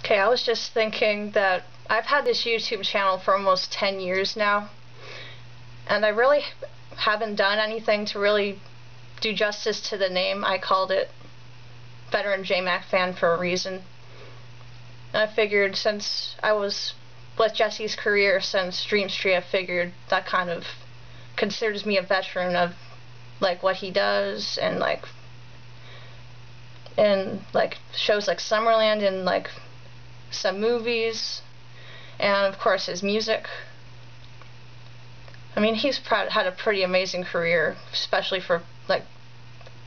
Okay, I was just thinking that I've had this YouTube channel for almost 10 years now, and I really haven't done anything to really do justice to the name. I called it Veteran J-Mac Fan for a reason. And I figured since I was with Jesse's career since Dream Street, I figured that kind of considers me a veteran of like what he does and like shows like Summerland and like some movies, and of course his music. I mean, he's had a pretty amazing career, especially for like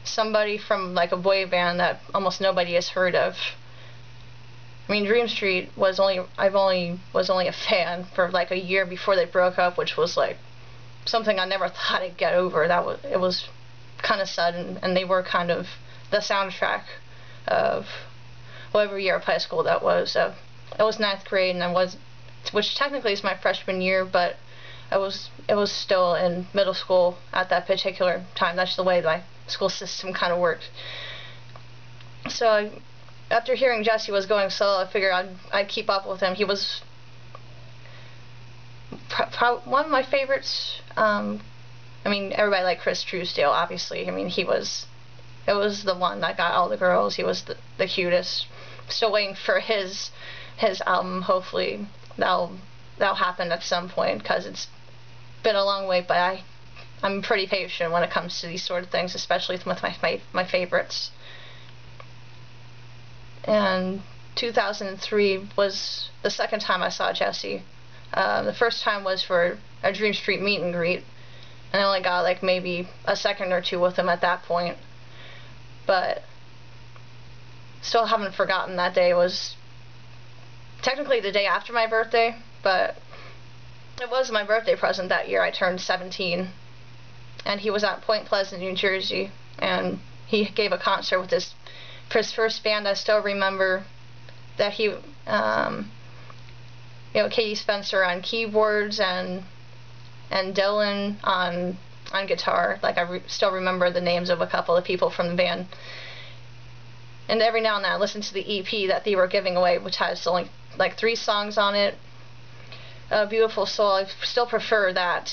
somebody from like a boy band that almost nobody has heard of. I mean, Dream Street was only a fan for like a year before they broke up, which was like something I never thought I'd get over. It was kind of sudden, and they were kind of the soundtrack of whatever year of high school that was. It was ninth grade, and which technically is my freshman year, but it was still in middle school at that particular time. That's the way my school system kind of worked. So after hearing Jesse was going solo, I figured I'd keep up with him. He was one of my favorites. I mean, everybody liked Chris Truesdale, obviously. I mean, it was the one that got all the girls. He was the cutest. Still waiting for his album. Hopefully that'll happen at some point, because it's been a long wait, but I'm pretty patient when it comes to these sort of things, especially with my favorites. And 2003 was the second time I saw Jesse. The first time was for a Dream Street meet and greet, and I only got like maybe a second or two with him at that point. But still haven't forgotten that day. It was technically the day after my birthday, but it was my birthday present that year. I turned 17, and he was at Point Pleasant, New Jersey, and he gave a concert with for his first band. I still remember that he, Katie Spencer on keyboards and Dylan on guitar. Like I still remember the names of a couple of people from the band. And every now and then I listen to the EP that they were giving away, which has only like 3 songs on it. Beautiful Soul. I still prefer that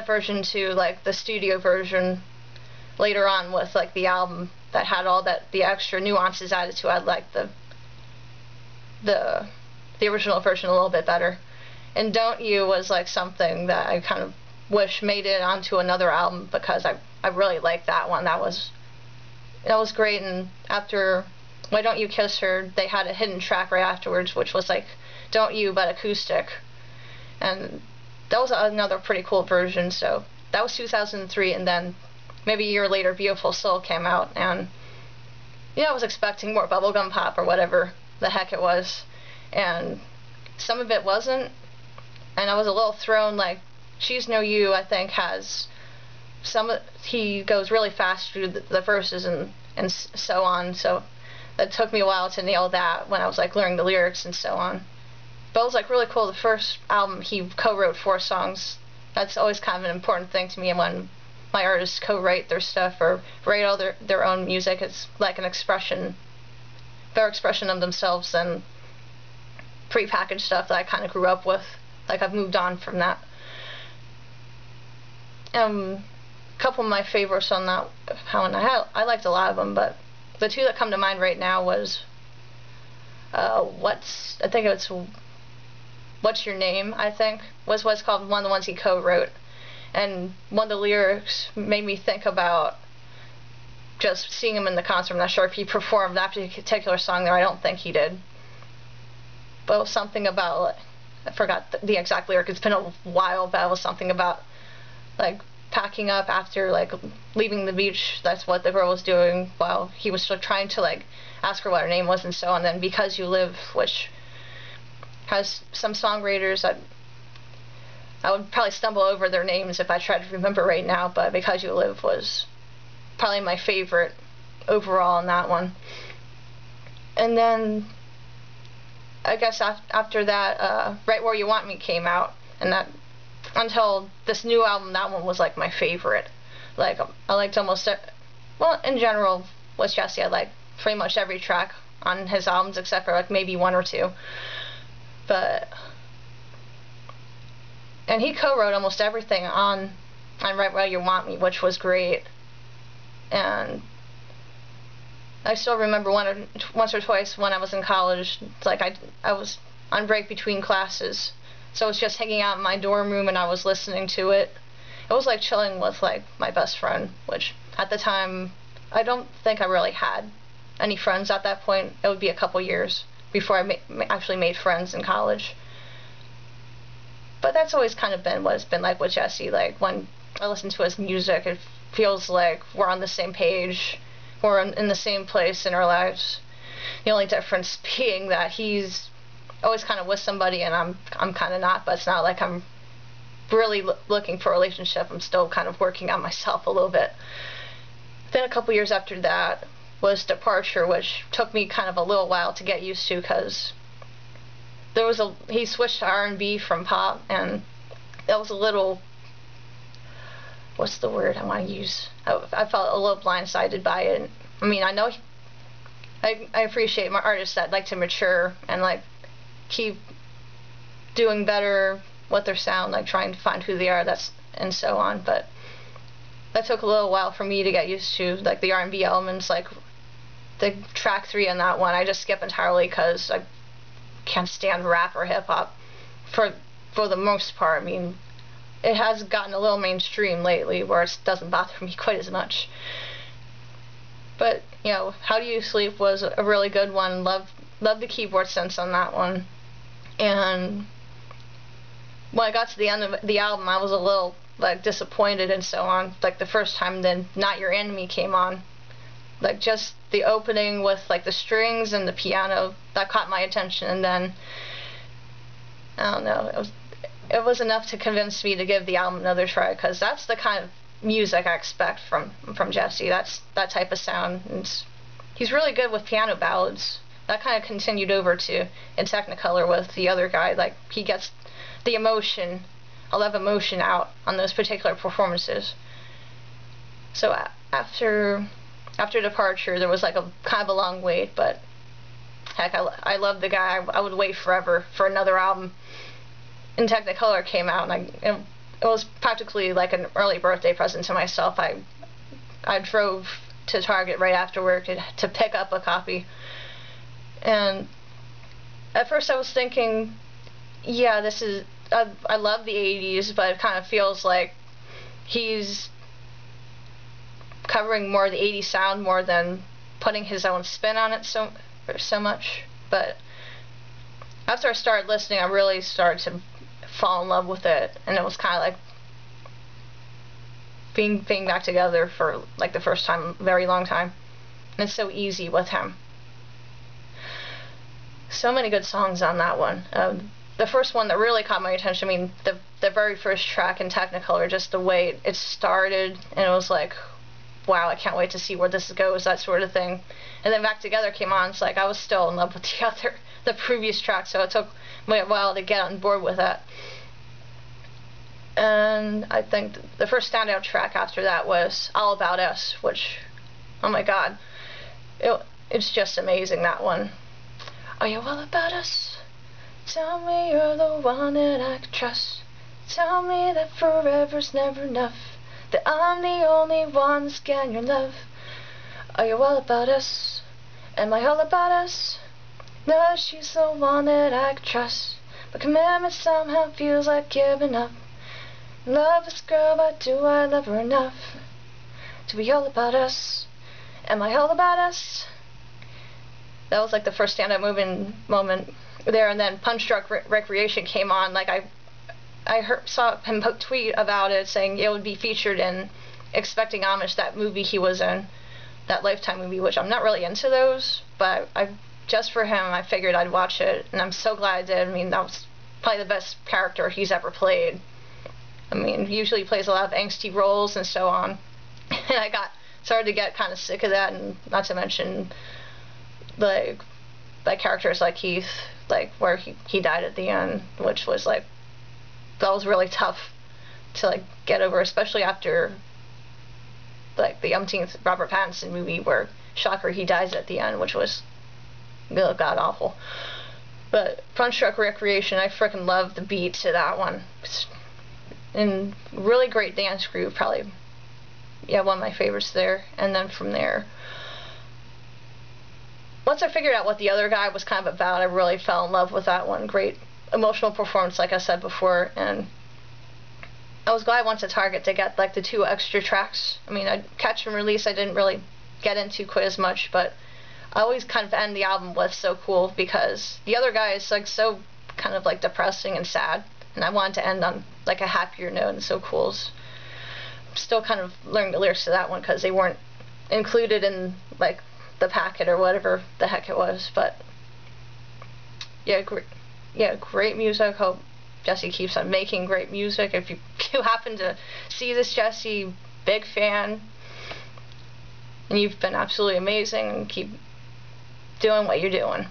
version to like the studio version later on with like the album that had all the extra nuances added to it. I like the original version a little bit better. And Don't You was like something that I kind of wish made it onto another album, because I really liked that one. That was great. And after Why Don't You Kiss Her, they had a hidden track right afterwards, which was like Don't You but acoustic, and that was another pretty cool version. So that was 2003, and then maybe a year later Beautiful Soul came out, and I was expecting more bubblegum pop or whatever the heck it was, and some of it wasn't, and I was a little thrown. Like She's No You, I think, has he goes really fast through the verses and so on, so it took me a while to nail that when I was like learning the lyrics and so on. But it was like really cool. The first album he co-wrote 4 songs. That's always kind of an important thing to me, and when my artists co-write their stuff or write all their own music, it's like better expression of themselves than pre-packaged stuff that I kind of grew up with. Like I've moved on from that. A couple of my favorites on that one, I liked a lot of them, but the 2 that come to mind right now was What's Your Name, I think, was what's called, one of the ones he co-wrote. And one of the lyrics made me think about just seeing him in the concert. I'm not sure if he performed that particular song there. I don't think he did. But it was something about, I forgot the exact lyric. It's been a while, but it was something about like packing up after like leaving the beach. That's what the girl was doing while he was still trying to like ask her what her name was and so on. And then Because You Live, which has some songwriters that I would probably stumble over their names if I tried to remember right now, but Because You Live was probably my favorite overall in that one. And then I guess after that, Right Where You Want Me came out, and that until this new album, that one was like my favorite. Like I liked almost well, in general with Jesse, I liked pretty much every track on his albums except for like maybe one or two. But and he co-wrote almost everything on Right Where You Want Me, which was great. And I still remember once or twice when I was in college, like I was on break between classes, so I was just hanging out in my dorm room and I was listening to it. It was like chilling with like my best friend, which at the time I don't think I really had any friends at that point. It would be a couple years before I actually made friends in college. But that's always kind of been what it's been like with Jesse. Like when I listen to his music, it feels like we're on the same page, we're in the same place in our lives. The only difference being that he's always kind of with somebody and I'm kind of not, but it's not like I'm really looking for a relationship. I'm still kind of working on myself a little bit. Then a couple years after that was Departure, which took me kind of a little while to get used to because he switched to R&B from pop, and that was a little, what's the word I want to use? I felt a little blindsided by it. I mean, I know I appreciate my artists that like to mature and like keep doing better with their sound, like trying to find who they are, and so on. But that took a little while for me to get used to, like the R&B elements, like the track 3 on that one. I just skip entirely because I can't stand rap or hip hop for the most part. I mean, it has gotten a little mainstream lately where it doesn't bother me quite as much. But you know, How Do You Sleep was a really good one. Love the keyboard synths on that one. And when I got to the end of the album, I was a little like disappointed and so on. Like the first time, then Not Your Enemy came on. Like just the opening with like the strings and the piano, that caught my attention, and then I don't know, it was enough to convince me to give the album another try, because that's the kind of music I expect from Jesse. That's that type of sound. And he's really good with piano ballads. That kind of continued over to in Technicolor with the other guy. Like he gets the emotion, a lot of emotion out on those particular performances. So after Departure, there was like a kind of a long wait, but heck, I love the guy. I would wait forever for another album. And Technicolor came out, and it was practically like an early birthday present to myself. I drove to Target right after work to pick up a copy. And at first I was thinking, yeah, this is, I love the 80s, but it kind of feels like he's covering more of the 80s sound more than putting his own spin on it so much. But after I started listening, I really started to fall in love with it, and it was kind of like being back together for like the first time in a very long time. And it's so easy with him. So many good songs on that one. The first one that really caught my attention, I mean, the very first track in Technicolor, just the way it started, and it was like, wow, I can't wait to see where this goes, that sort of thing. And then Back Together came on. It's like I was still in love with the previous track, so it took me a while to get on board with that. And I think the first standout track after that was All About Us, which, oh my god, it's just amazing, that one. Are you all about us? Tell me you're the one that I can trust. Tell me that forever's never enough, that I'm the only one that's getting your love. Are you all about us? Am I all about us? No, she's the one that I can trust, but commitment somehow feels like giving up. Love this girl, but do I love her enough to be all about us? Am I all about us? That was like the first stand-up moment there. And then Punch Drunk Recreation came on. Like I saw him tweet about it, saying it would be featured in Expecting Amish, that movie he was in, that Lifetime movie, which I'm not really into those, but just for him, I figured I'd watch it, and I'm so glad I did. I mean, that was probably the best character he's ever played. I mean, he usually plays a lot of angsty roles and so on, and I started to get kind of sick of that, and not to mention like characters like Keith, like where he died at the end, which was like, that was really tough to like get over, especially after like the umpteenth Robert Pattinson movie where, shocker, he dies at the end, which was god awful. But Front Stroke Recreation, I freaking love the beat to that one. And really great dance groove, probably, yeah, one of my favorites there. And then from there, once I figured out what the other guy was kind of about, I really fell in love with that one. Great emotional performance, like I said before, and I was glad once at Target to get like the 2 extra tracks. I mean, Catch and Release I didn't really get into quite as much, but I always kind of end the album with So Cool, because the other guy is like so kind of like depressing and sad, and I wanted to end on like a happier note, and So Cool's. I'm still kind of learning the lyrics to that one because they weren't included in like the packet or whatever the heck it was. But yeah, great music. Hope Jesse keeps on making great music. If you happen to see this, Jesse, big fan, and you've been absolutely amazing, and keep doing what you're doing.